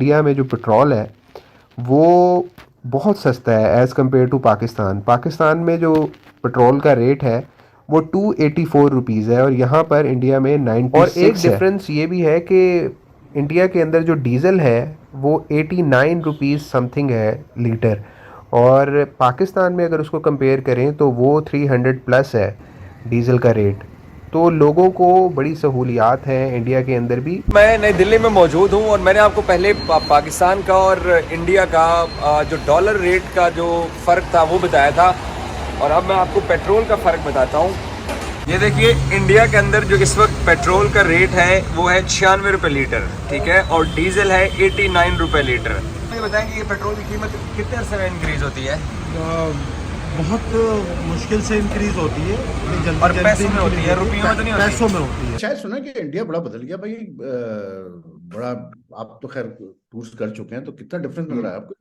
India में जो petrol है वो बहुत सस्ता है as compare to Pakistan. Pakistan में जो पेट्रोल का रेट है वो 284 रुपीज़ है और यहाँ पर इंडिया में 96 और एक है। डिफरेंस ये भी है कि इंडिया के अंदर जो डीज़ल है वो 89 रुपीज़ समथिंग है लीटर, और पाकिस्तान में अगर उसको कंपेयर करें तो वो 300 प्लस है डीज़ल का रेट। तो लोगों को बड़ी सहूलियात हैं इंडिया के अंदर भी। मैं नई दिल्ली में मौजूद हूँ और मैंने आपको पहले पाकिस्तान का और इंडिया का जो डॉलर रेट का जो फ़र्क था वो बताया था, और अब मैं आपको पेट्रोल का फ़र्क बताता हूँ। ये देखिए, इंडिया के अंदर जो इस वक्त पेट्रोल का रेट है वो है 96 रुपये लीटर, ठीक है, और डीजल है 89 रुपये लीटर। ये बताएंगे ये पेट्रोल की कीमत कितने अरसे में इंक्रीज़ होती है? बहुत मुश्किल से इंक्रीज होती है, जल्दी और पैसों में होती है, रुपयों में तो नहीं होती? पैसों में होती है। शायद सुना कि इंडिया बड़ा बदल गया भाई, बड़ा। आप तो खैर टूर्स कर चुके हैं, तो कितना डिफरेंस लग रहा है आपको?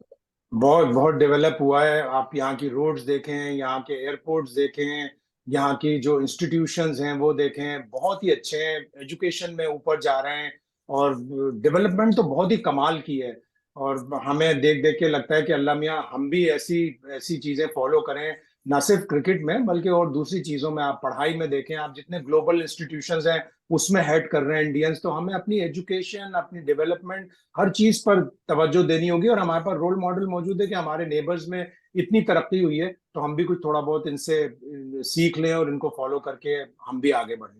बहुत बहुत डेवलप हुआ है। आप यहाँ की रोड्स देखें, यहाँ के एयरपोर्ट्स देखें, यहाँ की जो इंस्टीट्यूशंस हैं वो देखें, बहुत ही अच्छे हैं। एजुकेशन में ऊपर जा रहे हैं और डेवलपमेंट तो बहुत ही कमाल की है। और हमें देख देख के लगता है कि अल्लाह मियाँ हम भी ऐसी ऐसी चीजें फॉलो करें, ना सिर्फ क्रिकेट में बल्कि और दूसरी चीजों में। आप पढ़ाई में देखें, आप जितने ग्लोबल इंस्टीट्यूशंस हैं उसमें हेड कर रहे हैं इंडियंस। तो हमें अपनी एजुकेशन, अपनी डेवलपमेंट, हर चीज पर तवज्जो देनी होगी। और हमारे पास रोल मॉडल मौजूद है कि हमारे नेबर्स में इतनी तरक्की हुई है, तो हम भी कुछ थोड़ा बहुत इनसे सीख लें और इनको फॉलो करके हम भी आगे बढ़ें।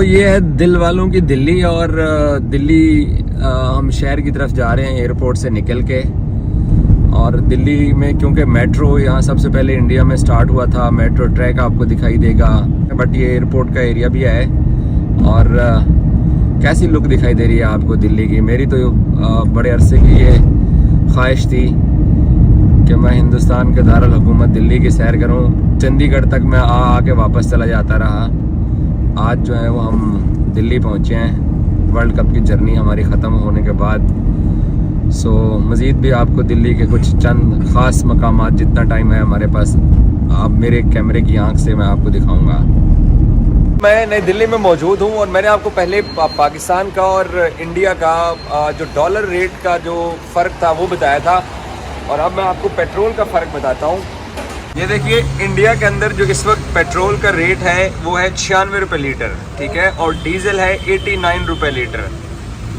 ये है दिल वालों की दिल्ली, और दिल्ली हम शहर की तरफ जा रहे हैं एयरपोर्ट से निकल के। और दिल्ली में क्योंकि मेट्रो यहाँ सबसे पहले इंडिया में स्टार्ट हुआ था, मेट्रो ट्रैक आपको दिखाई देगा, बट ये एयरपोर्ट का एरिया भी है। और कैसी लुक दिखाई दे रही है आपको दिल्ली की? मेरी तो बड़े अरसे की ये ख्वाहिश थी कि मैं हिंदुस्तान के दारुल हुकूमत दिल्ली की सैर करूँ। चंडीगढ़ तक मैं आके वापस चला जाता रहा। आज जो है वो हम दिल्ली पहुँचे हैं वर्ल्ड कप की जर्नी हमारी ख़त्म होने के बाद। मज़ीद भी आपको दिल्ली के कुछ चंद ख़ास मकामात, जितना टाइम है हमारे पास, आप मेरे कैमरे की आंख से मैं आपको दिखाऊंगा। मैं नई दिल्ली में मौजूद हूँ और मैंने आपको पहले पाकिस्तान का और इंडिया का जो डॉलर रेट का जो फ़र्क था वो बताया था, और अब मैं आपको पेट्रोल का फ़र्क बताता हूँ। ये देखिए, इंडिया के अंदर जो इस वक्त पेट्रोल का रेट है वो है 96 रुपये लीटर, ठीक है, और डीजल है 89 रुपये लीटर।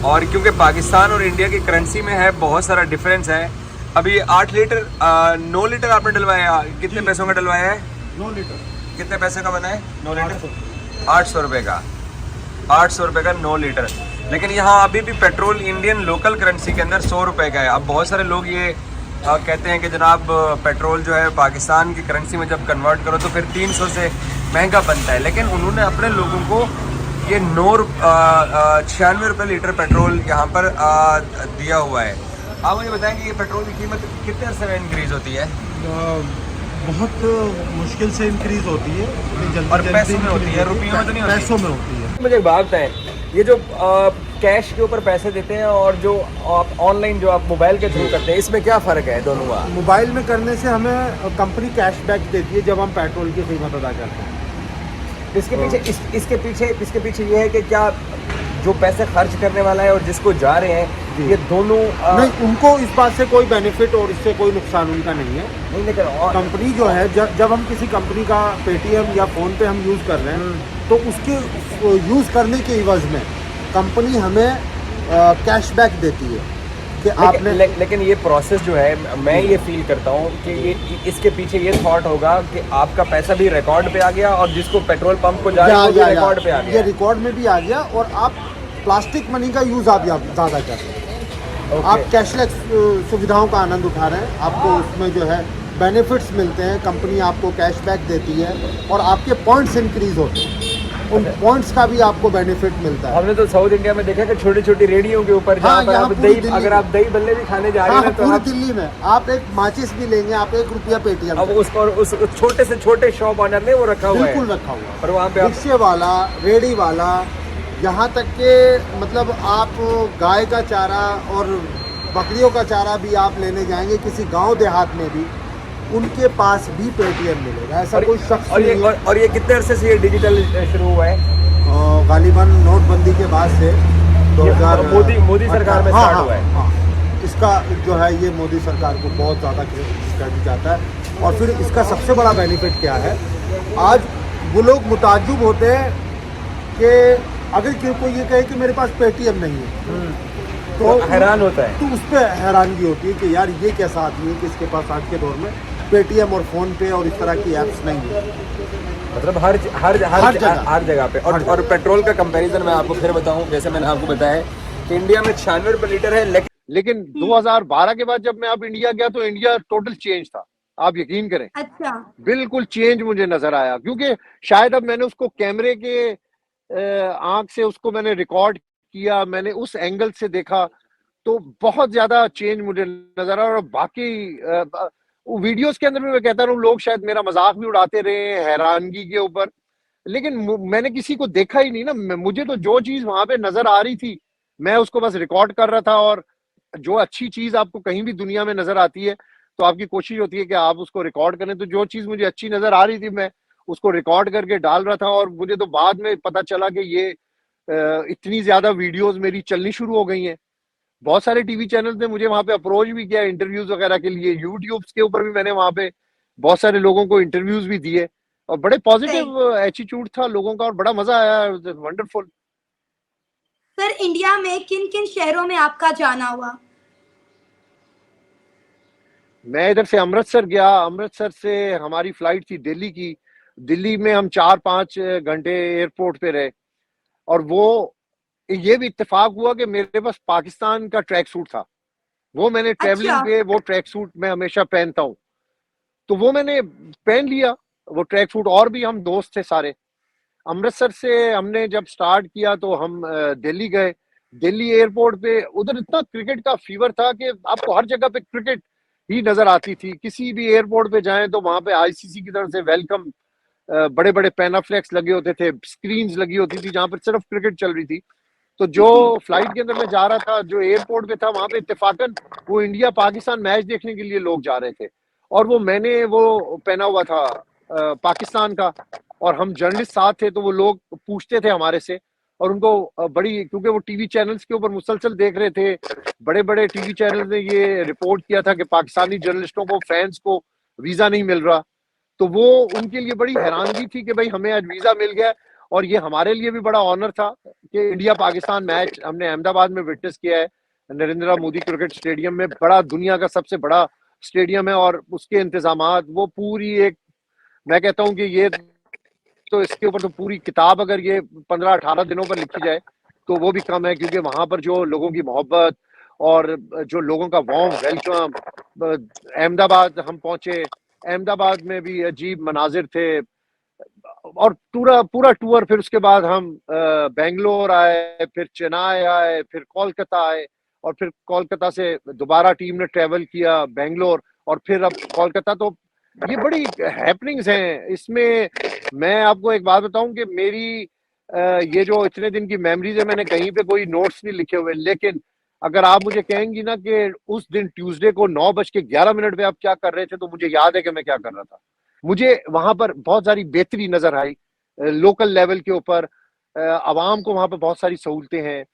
और क्योंकि पाकिस्तान और इंडिया की करेंसी में है बहुत सारा डिफरेंस है। अभी 8 लीटर 9 लीटर आपने डलवाया, कितने पैसों का डलवाया है? 9 लीटर कितने पैसे का बना है 9 लीटर? 800 रुपये का। 800 रुपये का 9 लीटर। लेकिन यहाँ अभी भी पेट्रोल इंडियन लोकल करेंसी के अंदर 100 रुपये का है। अब बहुत सारे लोग ये कहते हैं कि जनाब पेट्रोल जो है पाकिस्तान की करेंसी में जब कन्वर्ट करो तो फिर 300 से महंगा बनता है। लेकिन उन्होंने अपने लोगों को ये 96 रुपये लीटर पेट्रोल यहाँ पर दिया हुआ है। आप मुझे बताएंगे ये पेट्रोल की कीमत कितने अरसे में इंक्रीज़ होती है? बहुत मुश्किल से इंक्रीज होती है, जल्दी और पैसों में होती है, रुपयों में तो नहीं होती? पैसों में होती है। मुझे एक बात बताएं, ये जो कैश के ऊपर पैसे देते हैं और जो आप ऑनलाइन जो आप मोबाइल के थ्रू करते हैं, इसमें क्या फ़र्क है दोनों का? मोबाइल में करने से हमें कंपनी कैशबैक देती है जब हम पेट्रोल की कीमत अदा करते हैं। इसके पीछे ये है कि क्या जो पैसे खर्च करने वाला है और जिसको जा रहे हैं, ये दोनों नहीं, उनको इस बात से कोई बेनिफिट और इससे कोई नुकसान उनका नहीं है। नहीं, लेकिन कंपनी जो है जब हम किसी कंपनी का पेटीएम या फ़ोन पे हम यूज़ कर रहे हैं तो उसके यूज़ करने के इवज़ में कंपनी हमें कैशबैक देती है कि आपने। लेकिन ये प्रोसेस जो है, मैं ये फील करता हूँ कि ये इसके पीछे ये थॉट होगा कि आपका पैसा भी रिकॉर्ड पे आ गया और जिसको पेट्रोल पंप को जा रहा है वो भी रिकॉर्ड पे आ गया। ये रिकॉर्ड में भी आ गया और आप प्लास्टिक मनी का यूज़ आप ज़्यादा कर रहे हैं। आप कैशलेस सुविधाओं का आनंद उठा रहे हैं। आपको उसमें जो है बेनिफिट्स मिलते हैं, कंपनी आपको कैशबैक देती है और आपके पॉइंट्स इंक्रीज होते हैं, उन पॉइंट्स का भी आपको बेनिफिट मिलता है। हमने तो साउथ इंडिया में देखा कि छोटी छोटी रेडियो के ऊपर जहाँ पर आप दही, अगर आप दही बल्ले भी खाने जा रहे हैं तो पूरी दिल्ली में आप एक माचिस भी लेंगे, आप 1 रुपया पेटीएम, अब उसको उस छोटे से छोटे शॉप ऑनर ने वो रखा हुआ है, बिल्कुल रखा हुआ है। और वहाँ पे रिक्शे वाला, रेडी वाला, यहाँ तक के मतलब आप गाय का चारा और बकरियों का चारा भी आप लेने जाएंगे किसी गांव देहात में भी, उनके पास भी पेटीएम मिलेगा। ऐसा कोई शख्स और नहीं है। और ये कितने अरसे से ये डिजिटल शुरू हुआ है? गालिबन नोटबंदी के बाद से 2000 मोदी सरकार में स्टार्ट हुआ है। हाँ। इसका जो है ये मोदी सरकार को बहुत ज़्यादा क्रेडिट जाता है। और फिर इसका सबसे बड़ा बेनिफिट क्या है, आज वो लोग मुताज्जुब होते हैं कि अगर कोई ये कहे कि मेरे पास पेटीएम नहीं है तो हैरान होता है। तो उस पर हैरानगी होती है कि यार ये कैसा आदमी है कि इसके पास आज के दौर में पेटीएम और फ़ोन पे और इस तरह की ऐप्स नहीं है। मतलब हर जगह पे। और पेट्रोल का कंपैरिजन मैं आपको फिर बताऊं, जैसे मैंने आपको बताया कि इंडिया में 96 रुपये लीटर है, लेकिन 2012 के बाद जब मैं अब इंडिया गया तो इंडिया टोटल चेंज था, आप यकीन करें। अच्छा। बिल्कुल चेंज मुझे नजर आया, क्योंकि शायद अब मैंने उसको कैमरे के आंख से उसको मैंने रिकॉर्ड किया, मैंने उस एंगल से देखा, तो बहुत ज्यादा चेंज मुझे नजर आया। और बाकी वीडियोस के अंदर भी मैं कहता हूँ, लोग शायद मेरा मजाक भी उड़ाते रहे हैरानगी के ऊपर, लेकिन मैंने किसी को देखा ही नहीं ना। मुझे तो जो चीज वहां पे नजर आ रही थी मैं उसको बस रिकॉर्ड कर रहा था। और जो अच्छी चीज आपको कहीं भी दुनिया में नजर आती है तो आपकी कोशिश होती है कि आप उसको रिकॉर्ड करें। तो जो चीज मुझे अच्छी नजर आ रही थी मैं उसको रिकॉर्ड करके डाल रहा था। और मुझे तो बाद में पता चला कि ये इतनी ज्यादा वीडियोस मेरी चलनी शुरू हो गई हैं। बहुत सारे टीवी चैनल्स ने मुझे वहां पे अप्रोच भी किया इंटरव्यूज वगैरह के लिए। यूट्यूब के ऊपर भी मैंने वहां पे बहुत सारे लोगों को इंटरव्यूज भी दिए और बड़े पॉजिटिव एटीट्यूड था लोगों का और बड़ा मजा आया। वंडरफुल। सर, इंडिया में किन किन शहरों में आपका जाना हुआ? मैं इधर से अमृतसर गया, अमृतसर से हमारी फ्लाइट थी दिल्ली की। दिल्ली में हम 4-5 घंटे एयरपोर्ट पे रहे। और वो ये भी इत्तेफाक हुआ कि मेरे पास पाकिस्तान का ट्रैक सूट था, वो मैंने ट्रैवलिंग पे वो ट्रैक सूट मैं हमेशा पहनता हूँ, तो वो मैंने पहन लिया वो ट्रैक सूट। और भी हम दोस्त थे सारे। अमृतसर से हमने जब स्टार्ट किया तो हम दिल्ली गए। दिल्ली एयरपोर्ट पे उधर इतना क्रिकेट का फीवर था कि आपको हर जगह पे क्रिकेट ही नजर आती थी। किसी भी एयरपोर्ट पे जाएं तो वहां पे आईसीसी की तरफ से वेलकम, बड़े बड़े पैनाफ्लेक्स लगे होते थे, स्क्रीन्स लगी होती थी जहां पर सिर्फ क्रिकेट चल रही थी। तो जो फ्लाइट के अंदर मैं जा रहा था, जो एयरपोर्ट पे था, वहां पे इत्तेफाकन वो इंडिया पाकिस्तान मैच देखने के लिए लोग जा रहे थे। और वो मैंने वो पहना हुआ था पाकिस्तान का, और हम जर्नलिस्ट साथ थे तो वो लोग पूछते थे हमारे से। और उनको बड़ी, क्योंकि वो टीवी चैनल्स के ऊपर मुसलसल देख रहे थे, बड़े बड़े टीवी चैनल ने ये रिपोर्ट किया था कि पाकिस्तानी जर्नलिस्टों को, फैंस को वीजा नहीं मिल रहा। तो वो उनके लिए बड़ी हैरानगी थी कि भाई हमें आज वीजा मिल गया। और ये हमारे लिए भी बड़ा ऑनर था कि इंडिया पाकिस्तान मैच हमने अहमदाबाद में विटनेस किया है, नरेंद्र मोदी क्रिकेट स्टेडियम में। बड़ा, दुनिया का सबसे बड़ा स्टेडियम है और उसके इंतजामात, वो पूरी एक, मैं कहता हूँ कि ये तो इसके ऊपर तो पूरी किताब अगर ये 15-18 दिनों पर लिखी जाए तो वो भी कम है। क्योंकि वहां पर जो लोगों की मोहब्बत और जो लोगों का वार्म वेलकम। अहमदाबाद हम पहुंचे, अहमदाबाद में भी अजीब मनाजिर थे। और पूरा टूर, फिर उसके बाद हम बेंगलोर आए, फिर चेन्नई आए, फिर कोलकाता आए, और फिर कोलकाता से दोबारा टीम ने ट्रेवल किया बेंगलोर, और फिर अब कोलकाता। तो ये बड़ी हैपनिंग्स हैं इसमें। मैं आपको एक बात बताऊं कि मेरी ये जो इतने दिन की मेमोरीज है, मैंने कहीं पे कोई नोट्स नहीं लिखे हुए, लेकिन अगर आप मुझे कहेंगी ना कि उस दिन ट्यूसडे को 9:11 पे आप क्या कर रहे थे, तो मुझे याद है कि मैं क्या कर रहा था। मुझे वहां पर बहुत सारी बेहतरी नजर आई लोकल लेवल के ऊपर। आवाम को वहां पर बहुत सारी सहूलतें हैं।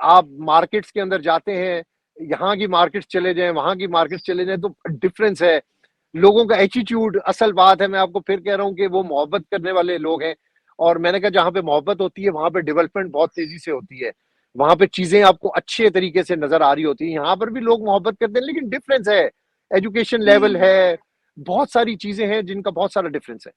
आप मार्केट्स के अंदर जाते हैं, यहाँ की मार्केट्स चले जाएं, वहां की मार्केट्स चले जाएं, तो डिफरेंस है। लोगों का एटीट्यूड, असल बात है, मैं आपको फिर कह रहा हूँ कि वो मोहब्बत करने वाले लोग हैं। और मैंने कहा जहाँ पे मोहब्बत होती है वहां पे डेवलपमेंट बहुत तेजी से होती है, वहां पे चीजें आपको अच्छे तरीके से नजर आ रही होती है। यहाँ पर भी लोग मोहब्बत करते हैं, लेकिन डिफरेंस है, एजुकेशन लेवल है, बहुत सारी चीजें हैं जिनका बहुत सारा डिफरेंस है।